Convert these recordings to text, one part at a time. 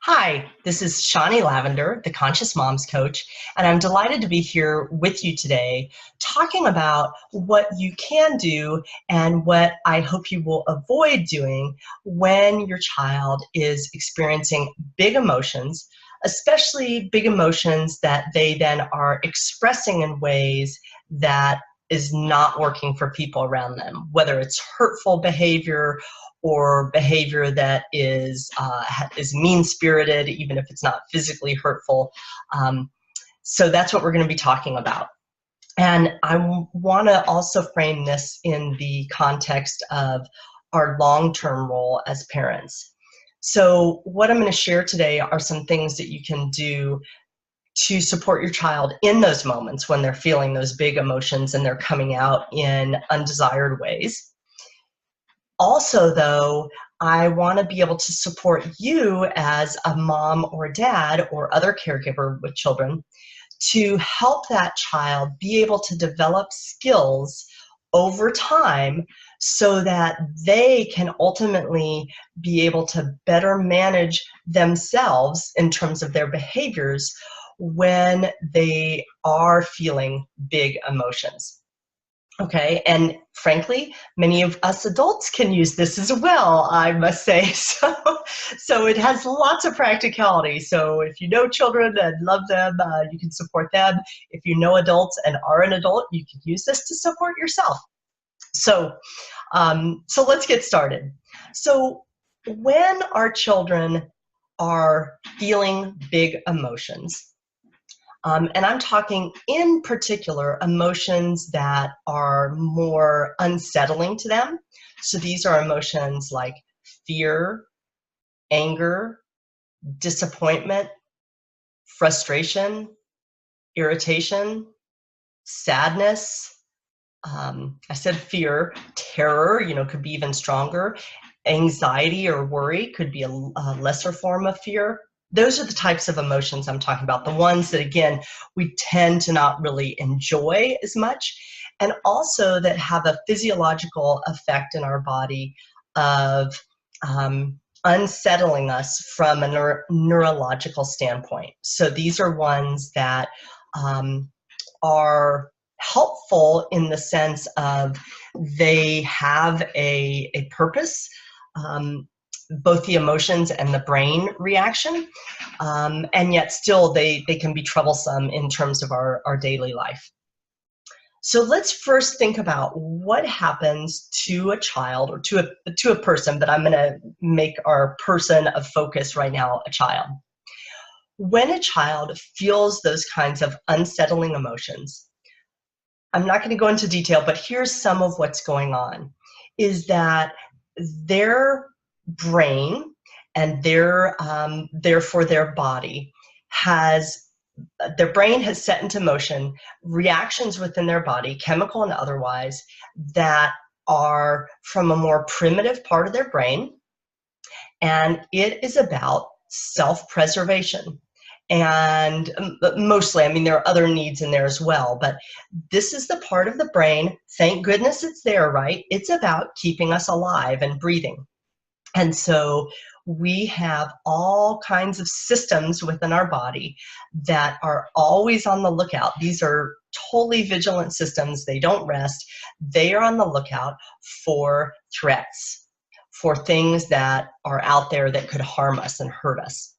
Hi, this is Shawnee Lavender, the Conscious Moms Coach, and I'm delighted to be here with you today talking about what you can do and what I hope you will avoid doing when your child is experiencing big emotions, especially big emotions that they then are expressing in ways that is not working for people around them, whether it's hurtful behavior or behavior that is mean-spirited, even if it's not physically hurtful. So that's what we're going to be talking about. And I want to also frame this in the context of our long-term role as parents. So what I'm going to share today are some things that you can do to support your child in those moments when they're feeling those big emotions and they're coming out in undesired ways. Also, though, I want to be able to support you as a mom or dad or other caregiver with children to help that child be able to develop skills over time so that they can ultimately be able to better manage themselves in terms of their behaviors when they are feeling big emotions. Okay, and frankly, many of us adults can use this as well, I must say. So it has lots of practicality. So if you know children and love them, you can support them. If you know adults and are an adult, you can use this to support yourself. So let's get started. So when our children are feeling big emotions, and I'm talking in particular emotions that are more unsettling to them. So these are emotions like fear, anger, disappointment, frustration, irritation, sadness. I said fear, terror, could be even stronger. Anxiety or worry could be a lesser form of fear. Those are the types of emotions I'm talking about, the ones that, again, we tend to not really enjoy as much, and also that have a physiological effect in our body of unsettling us from a neurological standpoint. So these are ones that are helpful in the sense of they have a purpose, both the emotions and the brain reaction, and yet still they can be troublesome in terms of our daily life. So let's first think about what happens to a child or to a person, but I'm going to make our person of focus right now a child. When a child feels those kinds of unsettling emotions, I'm not going to go into detail, but here's some of what's going on, is that their brain and therefore their body their brain has set into motion reactions within their body, chemical and otherwise, that are from a more primitive part of their brain, and it is about self-preservation. And mostly, there are other needs in there as well, but this is the part of the brain, thank goodness it's there, right? It's about keeping us alive and breathing. And so we have all kinds of systems within our body that are always on the lookout. These are totally vigilant systems. They don't rest. They are on the lookout for threats, for things that are out there that could harm us and hurt us.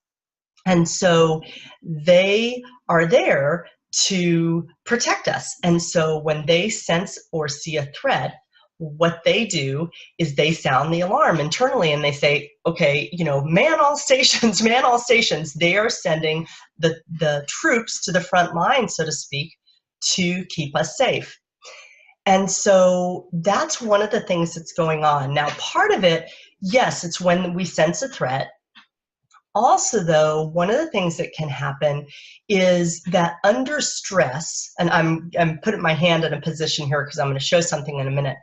And so they are there to protect us. And so when they sense or see a threat, what they do is they sound the alarm internally and they say, okay, man all stations, man all stations. They are sending the troops to the front line, so to speak, to keep us safe. And so that's one of the things that's going on. Now, part of it, yes, it's when we sense a threat. Also, though, one of the things that can happen is that under stress, and I'm putting my hand in a position here because I'm going to show something in a minute.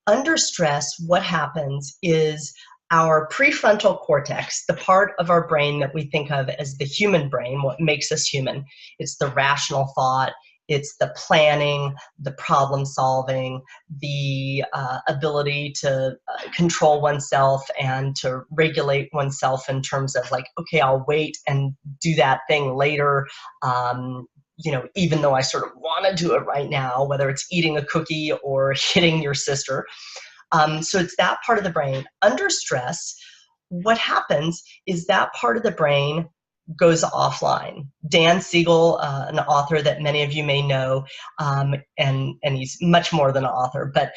Under stress, what happens is our prefrontal cortex, the part of our brain that we think of as the human brain, what makes us human. It's the rational thought. It's the planning, the problem solving, the ability to control oneself and to regulate oneself in terms of like, okay, I'll wait and do that thing later. Even though I sort of want to do it right now, whether it's eating a cookie or hitting your sister. So it's that part of the brain. Under stress, what happens is that part of the brain goes offline. Dan Siegel, an author that many of you may know, and he's much more than an author, but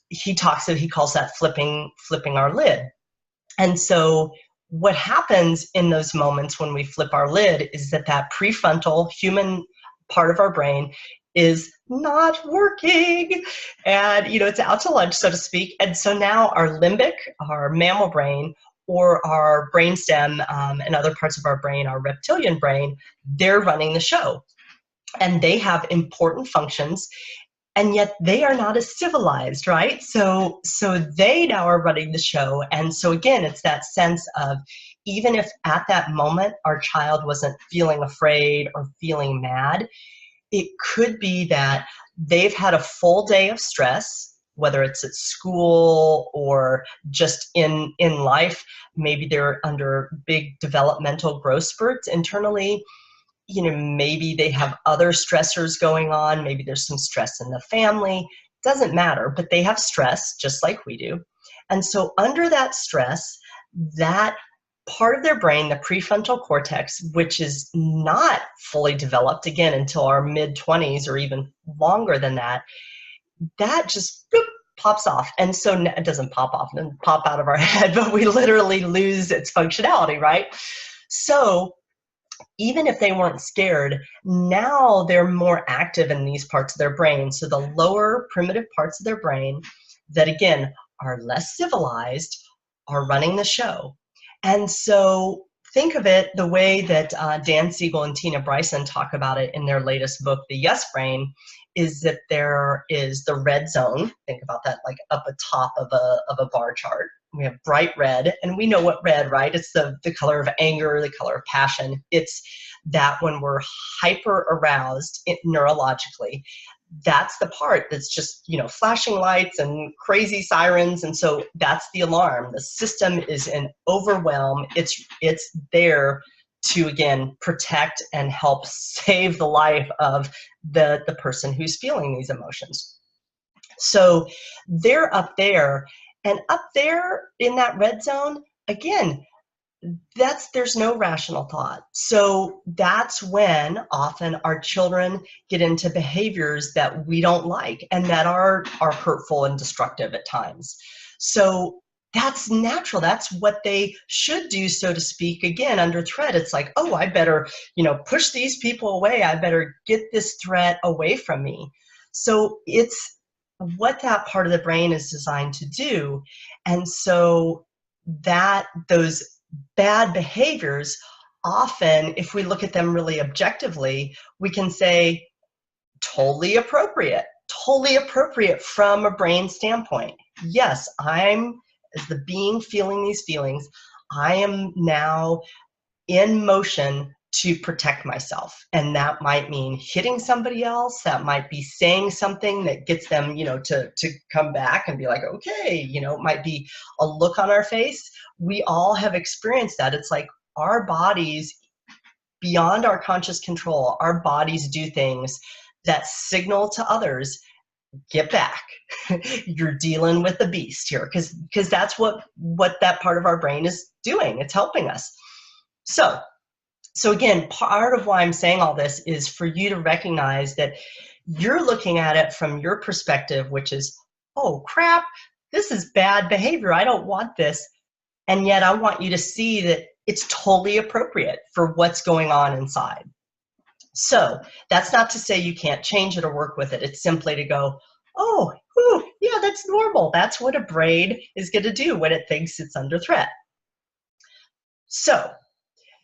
he calls that flipping our lid. And so what happens in those moments when we flip our lid is that prefrontal human part of our brain is not working, and it's out to lunch, so to speak. And so now our limbic, our mammal brain, or our brainstem, and other parts of our brain, our reptilian brain, they're running the show, and they have important functions, and yet they are not as civilized, right? So they now are running the show. And so again, it's that sense of, even if at that moment our child wasn't feeling afraid or feeling mad, it could be that they've had a full day of stress, whether it's at school or just in life. Maybe they're under big developmental growth spurts internally. Maybe they have other stressors going on. Maybe there's some stress in the family. Doesn't matter, but they have stress just like we do. And so under that stress, that part of their brain, the prefrontal cortex, which is not fully developed, again, until our mid-20s or even longer than that just pops off. And so it doesn't pop off and pop out of our head, but we literally lose its functionality, right? So even if they weren't scared, now they're more active in these parts of their brain. So the lower primitive parts of their brain that, again, are less civilized are running the show. And so think of it the way that Dan Siegel and Tina Bryson talk about it in their latest book, The Yes Brain, is that there is the red zone. Think about that like up atop of a bar chart. We have bright red, and we know what red, right? It's the color of anger, the color of passion. It's that when we're hyper aroused neurologically, that's the part that's just, flashing lights and crazy sirens. And so that's the alarm. The system is in overwhelm. It's there to, again, protect and help save the life of the person who's feeling these emotions. So they're up there, and up there in that red zone, again, there's no rational thought. So that's when often our children get into behaviors that we don't like and that are hurtful and destructive at times. So that's natural. That's what they should do, so to speak. Again, under threat, it's like, oh, I better, push these people away. I better get this threat away from me. So it's what that part of the brain is designed to do. And so that those bad behaviors, often, if we look at them really objectively, we can say totally appropriate from a brain standpoint. Yes, I'm, as the being feeling these feelings, I am now in motion to protect myself. And that might mean hitting somebody else. That might be saying something that gets them, to come back and be like, okay, it might be a look on our face. We all have experienced that. It's like our bodies, beyond our conscious control, our bodies do things that signal to others, get back. You're dealing with the beast here, because that's what that part of our brain is doing. It's helping us. So again, part of why I'm saying all this is for you to recognize that you're looking at it from your perspective, which is, oh crap, this is bad behavior. I don't want this. And yet I want you to see that it's totally appropriate for what's going on inside. So that's not to say you can't change it or work with it. It's simply to go, oh, yeah, that's normal. That's what a brain is going to do when it thinks it's under threat. So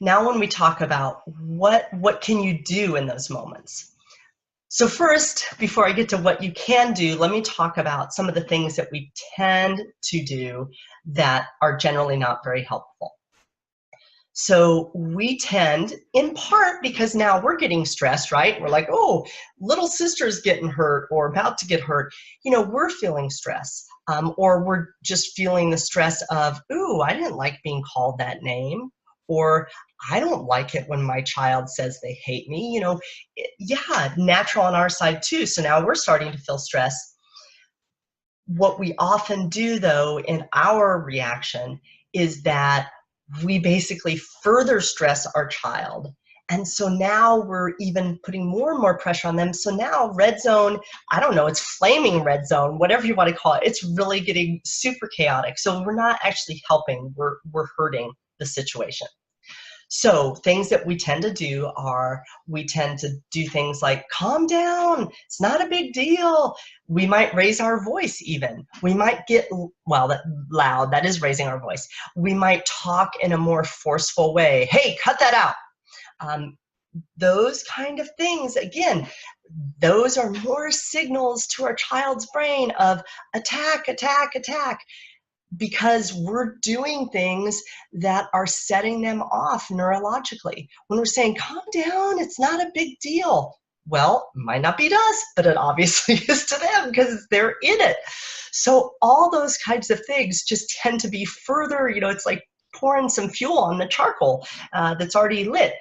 now when we talk about what can you do in those moments? So first, before I get to what you can do, let me talk about some of the things that we tend to do that are generally not very helpful. So we tend, in part because now we're getting stressed, right? We're like, oh, little sister's getting hurt or about to get hurt. You know, we're feeling stress. Or we're just feeling the stress of, ooh, I didn't like being called that name. Or I don't like it when my child says they hate me. You know, yeah, natural on our side too. So now we're starting to feel stress. What we often do, though, in our reaction is that we basically further stress our child. And so now we're even putting more and more pressure on them. So now red zone, I don't know, it's flaming red zone, whatever you want to call it. It's really getting super chaotic. So we're not actually helping, we're hurting the situation. So things that we tend to do are we tend to do things like calm down. It's not a big deal. We might raise our voice even. We might get, well, that loud, that is raising our voice. We might talk in a more forceful way. Hey, cut that out. Those kind of things, again, those are more signals to our child's brain of attack, attack, attack, because we're doing things that are setting them off neurologically. When we're saying, calm down, it's not a big deal. Well, it might not be to us, but it obviously is to them because they're in it. So all those kinds of things just tend to be further, you know, it's like pouring some fuel on the charcoal that's already lit.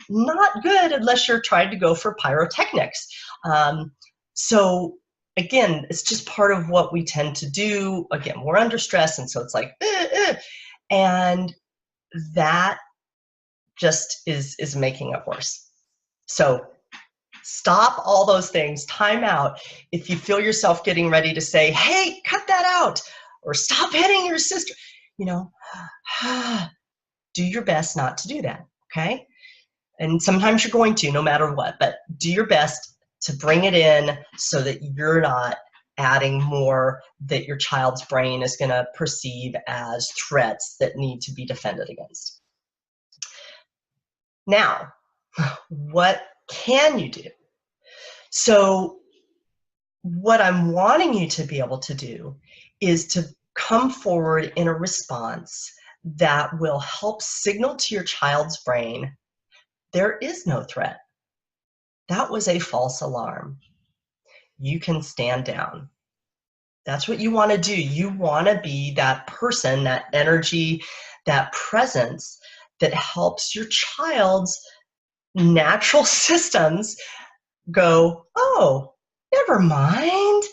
Not good unless you're trying to go for pyrotechnics. So again, it's just part of what we tend to do. Again, we're under stress, and so it's like, and that just is making it worse. So stop all those things, time out. If you feel yourself getting ready to say, hey, cut that out, or stop hitting your sister, you know, do your best not to do that, okay? And sometimes you're going to, no matter what, but do your best to bring it in so that you're not adding more that your child's brain is going to perceive as threats that need to be defended against. Now, what can you do? So what I'm wanting you to be able to do is to come forward in a response that will help signal to your child's brain, there is no threat. That was a false alarm. You can stand down. That's what you want to do. You want to be that person, that energy, that presence that helps your child's natural systems go, oh, never mind.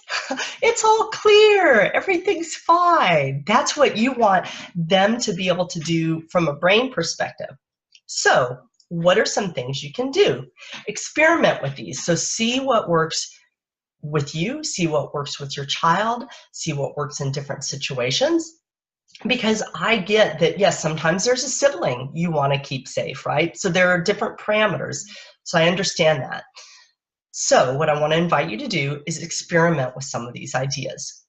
It's all clear. Everything's fine. That's what you want them to be able to do from a brain perspective. So, what are some things you can do? Experiment with these. So see what works with you, see what works with your child, see what works in different situations. Because I get that, yes, sometimes there's a sibling you want to keep safe, right? So there are different parameters. So I understand that. So what I want to invite you to do is experiment with some of these ideas.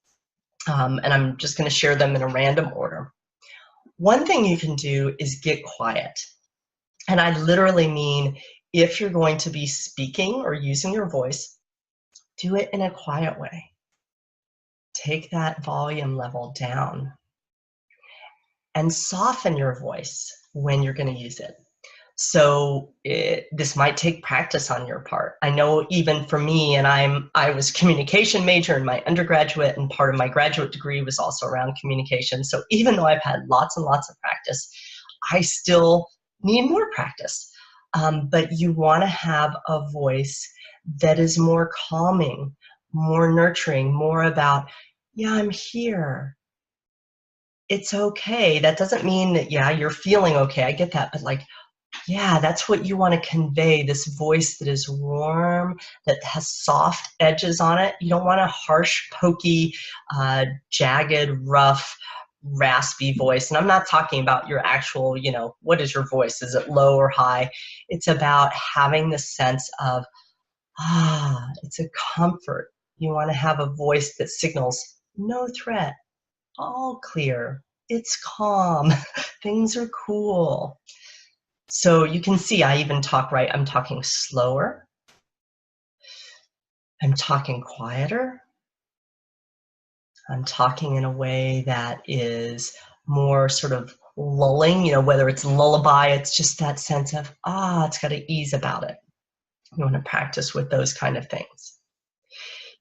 And I'm just going to share them in a random order. One thing you can do is get quiet. And I literally mean if you're going to be speaking or using your voice, do it in a quiet way. Take that volume level down and soften your voice when you're going to use it. So this might take practice on your part. I know even for me, and I was communication major in my undergraduate, and part of my graduate degree was also around communication. So even though I've had lots and lots of practice, I still need more practice. But you want to have a voice that is more calming, more nurturing, more about, yeah, I'm here. It's okay. That doesn't mean that, yeah, you're feeling okay. I get that. But like, yeah, that's what you want to convey, this voice that is warm, that has soft edges on it. You don't want a harsh, pokey, jagged, rough, raspy voice. And I'm not talking about your actual, you know, what is your voice? Is it low or high? It's about having the sense of, it's a comfort. You want to have a voice that signals no threat, all clear, it's calm, things are cool. So you can see I even talk right. I'm talking slower. I'm talking quieter. I'm talking in a way that is more sort of lulling, whether it's lullaby, it's just that sense of, it's got to ease about it. You want to practice with those kind of things.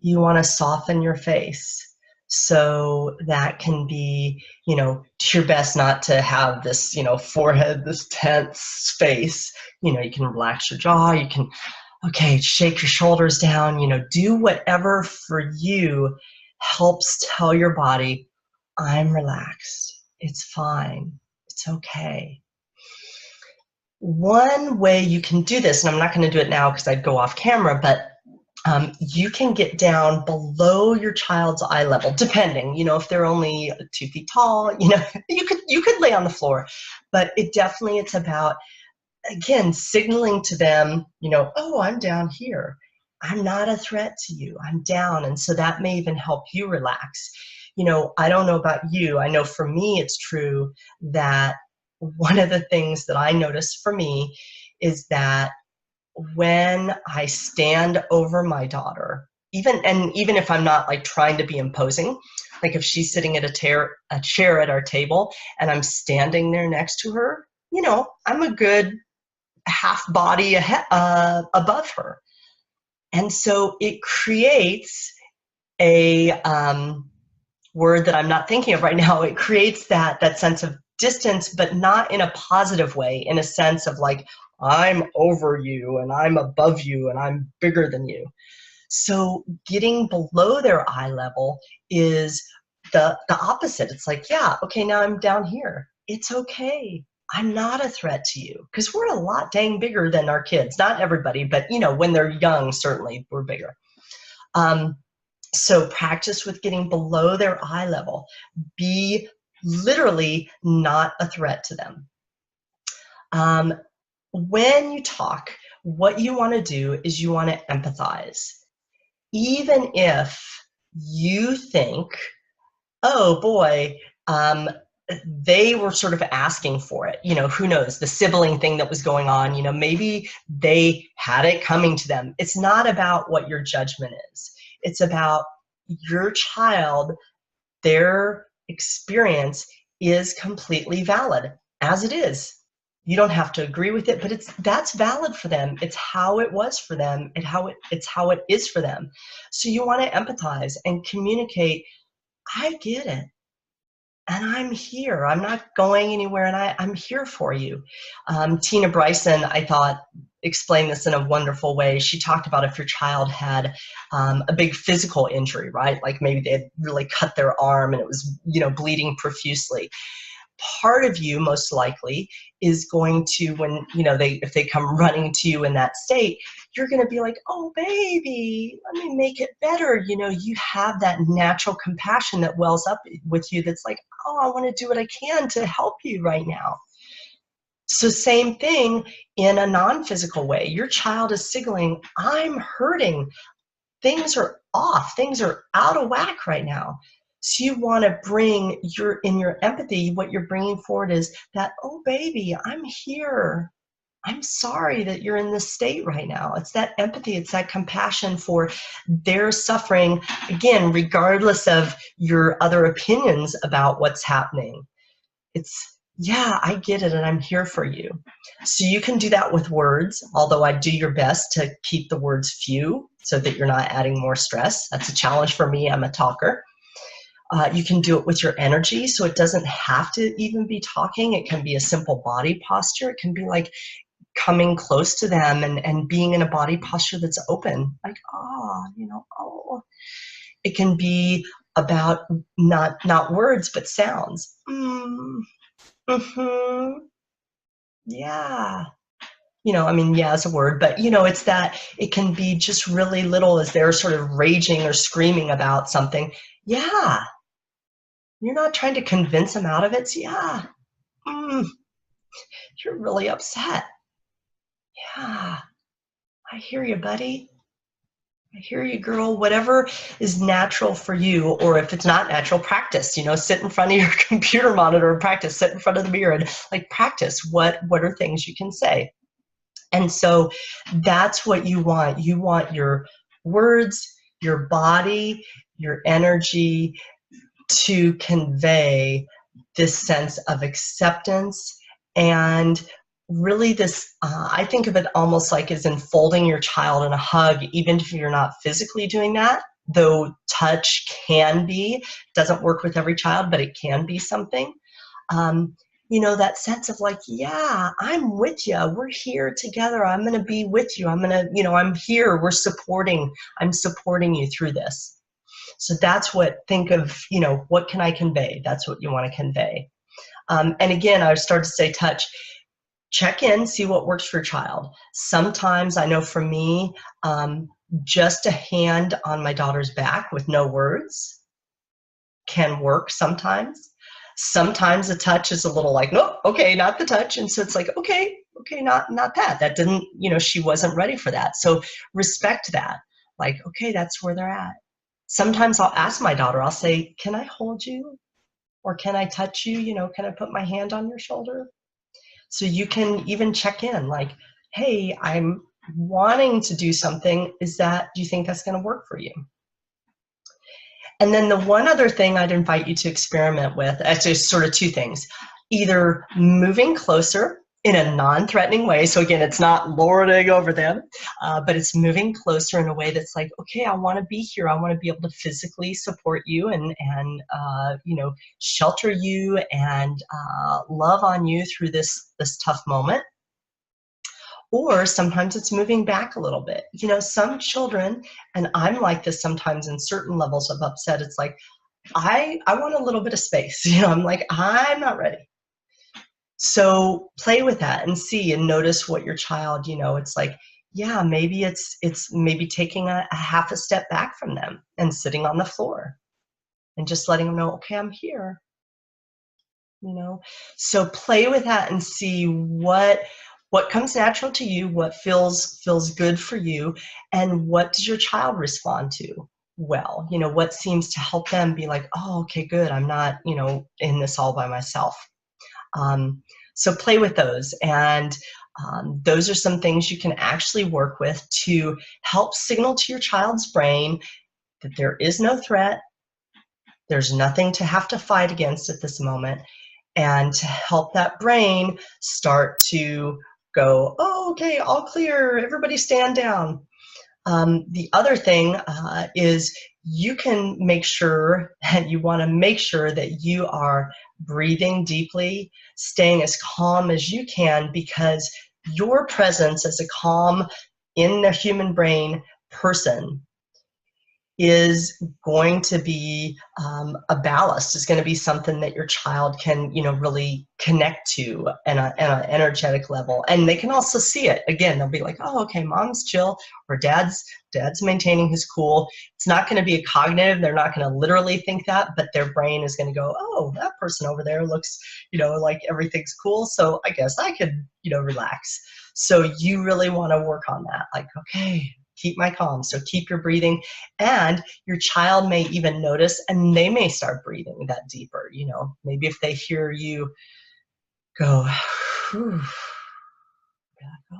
You want to soften your face. So that can be, do your best not to have this, forehead, this tense face. You can relax your jaw. You can, shake your shoulders down, do whatever for you helps tell your body, I'm relaxed. It's fine. It's okay. One way you can do this, and I'm not going to do it now because I'd go off camera, but you can get down below your child's eye level, depending, if they're only 2 feet tall, you could lay on the floor, but it's about, again, signaling to them, oh, I'm down here. I'm not a threat to you. I'm down. And so that may even help you relax. I don't know about you. I know for me, it's true that one of the things that I notice for me is that when I stand over my daughter, even if I'm not like trying to be imposing, like if she's sitting at a chair at our table and I'm standing there next to her, I'm a good half body above her. And so it creates a word that I'm not thinking of right now. It creates that sense of distance, but not in a positive way, in a sense of like, I'm over you and I'm above you and I'm bigger than you. So getting below their eye level is the opposite. It's like, yeah, okay, now I'm down here. It's okay. I'm not a threat to you, because we're a lot dang bigger than our kids. Not everybody, but when they're young, certainly we're bigger. So practice with getting below their eye level. Be literally not a threat to them. When you talk, what you want to do is you want to empathize. Even if you think, oh boy, they were sort of asking for it. Who knows, the sibling thing that was going on, maybe they had it coming to them. It's not about what your judgment is. It's about your child, their experience is completely valid as it is. You don't have to agree with it, but that's valid for them. It's how it was for them and it's how it is for them. So you want to empathize and communicate, I get it. And I'm here. I'm not going anywhere, and I'm here for you. Tina Bryson, I thought, explained this in a wonderful way. She talked about if your child had a big physical injury, right? Like maybe they had really cut their arm and it was, bleeding profusely. Part of you, most likely, is going to, when, if they come running to you in that state, you're going to be like, oh, baby, let me make it better. You have that natural compassion that wells up with you that's like, oh, I want to do what I can to help you right now. So same thing in a non-physical way. Your child is signaling, I'm hurting. Things are off. Things are out of whack right now. So you want to bring in your empathy, what you're bringing forward is that, oh, baby, I'm here. I'm sorry that you're in this state right now. It's that empathy. It's that compassion for their suffering, again, regardless of your other opinions about what's happening. It's, yeah, I get it, and I'm here for you. So you can do that with words, although I do your best to keep the words few so that you're not adding more stress. That's a challenge for me. I'm a talker. You can do it with your energy, so it doesn't have to even be talking. It can be a simple body posture. It can be like coming close to them and being in a body posture that's open, like, oh. It can be about not words, but sounds. Mm-hmm. Yeah. Yeah is a word, but it's that it can be just really little as they're sort of raging or screaming about something. Yeah. You're not trying to convince them out of it. So yeah. You're really upset. Yeah. I hear you, buddy. I hear you, girl. Whatever is natural for you, or if it's not natural, practice. Sit in front of your computer monitor and practice. Sit in front of the mirror and practice. What are things you can say? And so that's what you want. You want your words, your body, your energy to convey this sense of acceptance, and really this, I think of it almost like as enfolding your child in a hug, even if you're not physically doing that, though touch can be, doesn't work with every child, but it can be something. Um, that sense of like, yeah, I'm with you. We're here together. I'm going to be with you. I'm here. I'm supporting you through this. So that's what, think of, what can I convey? That's what you want to convey. And again, I started to say touch. Check in, see what works for your child. Sometimes I know for me, just a hand on my daughter's back with no words can work sometimes. Sometimes the touch is a little like, nope, okay, not the touch. And so it's like, okay, not that. That didn't, she wasn't ready for that. So respect that. Like, okay, that's where they're at. Sometimes I'll ask my daughter, I'll say, can I hold you? Or can I touch you? Can I put my hand on your shoulder? So you can even check in like, hey, I'm wanting to do something. Do you think that's going to work for you? And then the one other thing I'd invite you to experiment with, actually sort of two things, either moving closer in a non-threatening way. So again, it's not lording over them, but it's moving closer in a way that's like, okay, I want to be here. I want to be able to physically support you and shelter you and love on you through this tough moment. Or sometimes it's moving back a little bit. Some children, and I'm like this sometimes in certain levels of upset, it's like, I want a little bit of space. I'm like, I'm not ready. So play with that and see and notice what your child, it's like, yeah, maybe it's maybe taking a half a step back from them and sitting on the floor and just letting them know, okay, I'm here. So play with that and see what comes natural to you, what feels good for you, and what does your child respond to well? What seems to help them be like, oh, okay, good. I'm not, in this all by myself. So play with those. And those are some things you can actually work with to help signal to your child's brain that there is no threat. There's nothing to have to fight against at this moment. And to help that brain start to go, oh, okay, all clear, everybody stand down. The other thing is you can make sure, and you want to make sure that you are breathing deeply, staying as calm as you can, because your presence as a calm, in the human brain person is going to be a ballast, is going to be something that your child can, really connect to at an energetic level. And they can also see it. Again, they'll be like, oh, okay, mom's chill, or dad's maintaining his cool. It's not going to be a cognitive. They're not going to literally think that, but their brain is going to go, oh, that person over there looks, like everything's cool. So I guess I could, relax. So you really want to work on that. Like, okay, keep my calm. So keep your breathing, and your child may even notice, and they may start breathing that deeper. Maybe if they hear you go, whew, go.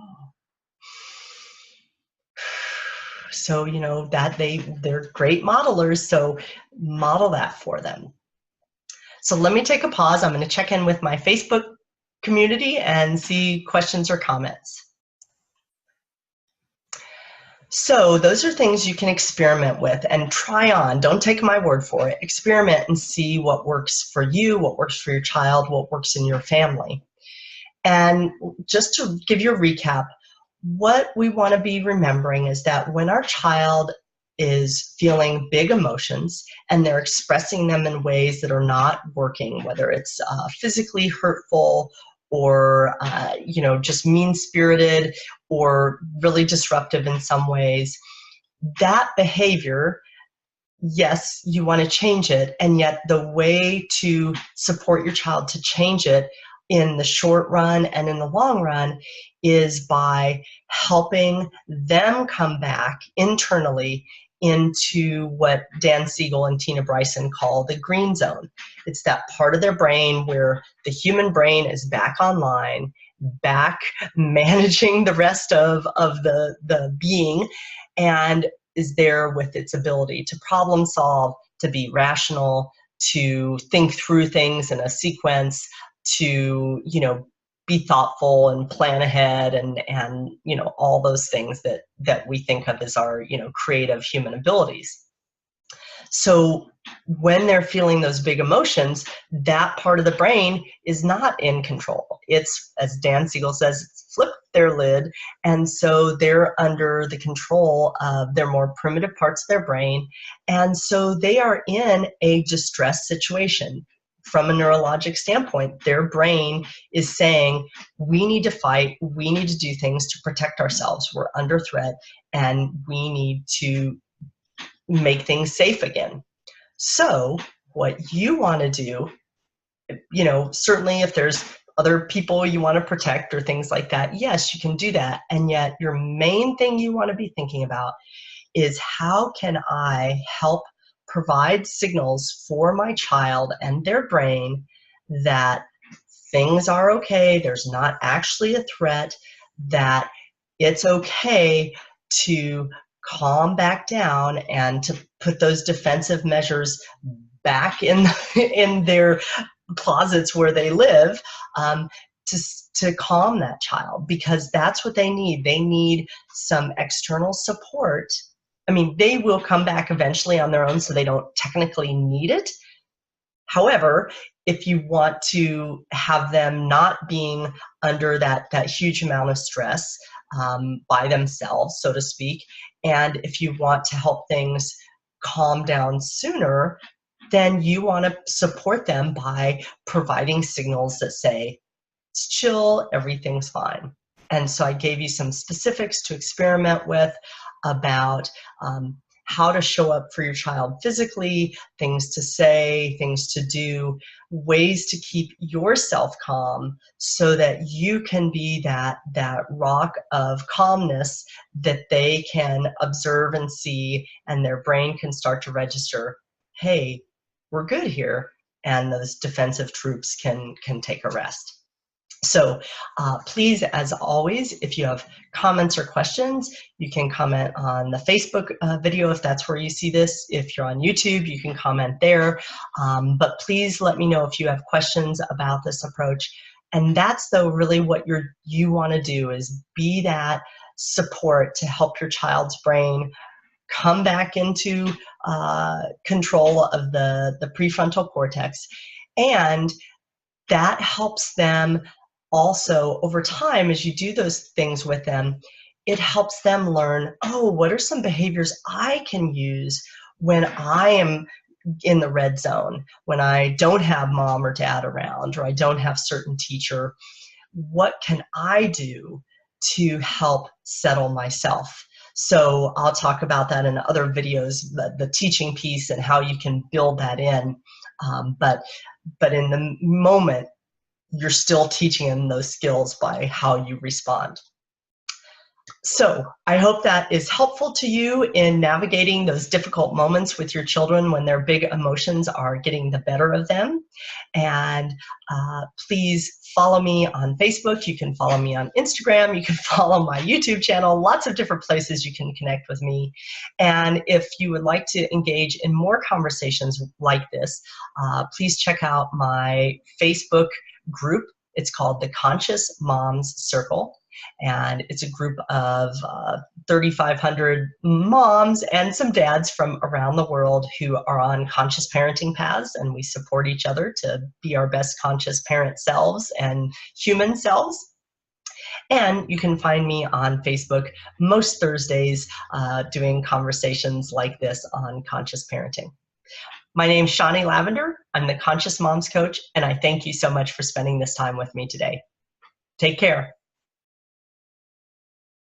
So, that they're great modelers. So model that for them. So let me take a pause. I'm going to check in with my Facebook community and see questions or comments. So those are things you can experiment with and try on. Don't take my word for it. Experiment and see what works for you, what works for your child, what works in your family. And just to give you a recap, what we want to be remembering is that when our child is feeling big emotions and they're expressing them in ways that are not working, whether it's physically hurtful or just mean-spirited or really disruptive in some ways, that behavior, yes, you want to change it, and yet the way to support your child to change it in the short run and in the long run is by helping them come back internally into what Dan Siegel and Tina Bryson call the green zone. It's that part of their brain where the human brain is back online, back managing the rest of the being, and is there with its ability to problem solve, to be rational, to think through things in a sequence, to, be thoughtful and plan ahead, and all those things that we think of as our, creative human abilities. So when they're feeling those big emotions, that part of the brain is not in control. It's, as Dan Siegel says, it's flipped their lid, and so they're under the control of their more primitive parts of their brain, and so they are in a distress situation. From a neurologic standpoint, their brain is saying, we need to fight, we need to do things to protect ourselves, we're under threat, and we need to make things safe again. So what you want to do, certainly if there's other people you want to protect or things like that, yes, you can do that. And yet your main thing you want to be thinking about is, how can I help provide signals for my child and their brain that things are okay, there's not actually a threat, that it's okay to calm back down and to put those defensive measures back in in their closets where they live, to calm that child, because that's what they need. They need some external support. I mean, they will come back eventually on their own, so they don't technically need it. However, if you want to have them not being under that huge amount of stress by themselves, so to speak, and if you want to help things calm down sooner, then you want to support them by providing signals that say, it's chill, everything's fine. And so I gave you some specifics to experiment with about how to show up for your child physically, things to say, things to do, ways to keep yourself calm so that you can be that rock of calmness that they can observe and see, and their brain can start to register, hey, we're good here, and those defensive troops can take a rest. So please, as always, if you have comments or questions, you can comment on the Facebook video if that's where you see this. If you're on YouTube, you can comment there. But please let me know if you have questions about this approach. And that's, though, really what you want to do, is be that support to help your child's brain come back into control of the prefrontal cortex. And that helps them also, over time, as you do those things with them, it helps them learn, oh, what are some behaviors I can use when I am in the red zone, when I don't have mom or dad around, or I don't have certain teacher? What can I do to help settle myself? So I'll talk about that in other videos, the teaching piece and how you can build that in. But in the moment, you're still teaching them those skills by how you respond. So I hope that is helpful to you in navigating those difficult moments with your children when their big emotions are getting the better of them. And please follow me on Facebook. You can follow me on Instagram. You can follow my YouTube channel. Lots of different places you can connect with me. And if you would like to engage in more conversations like this, please check out my Facebook group. It's called the Conscious Moms Circle. And it's a group of 3,500 moms and some dads from around the world who are on conscious parenting paths, and we support each other to be our best conscious parent selves and human selves. And you can find me on Facebook most Thursdays doing conversations like this on conscious parenting. My name's Shani Lavender. I'm the Conscious Moms Coach, and I thank you so much for spending this time with me today. Take care.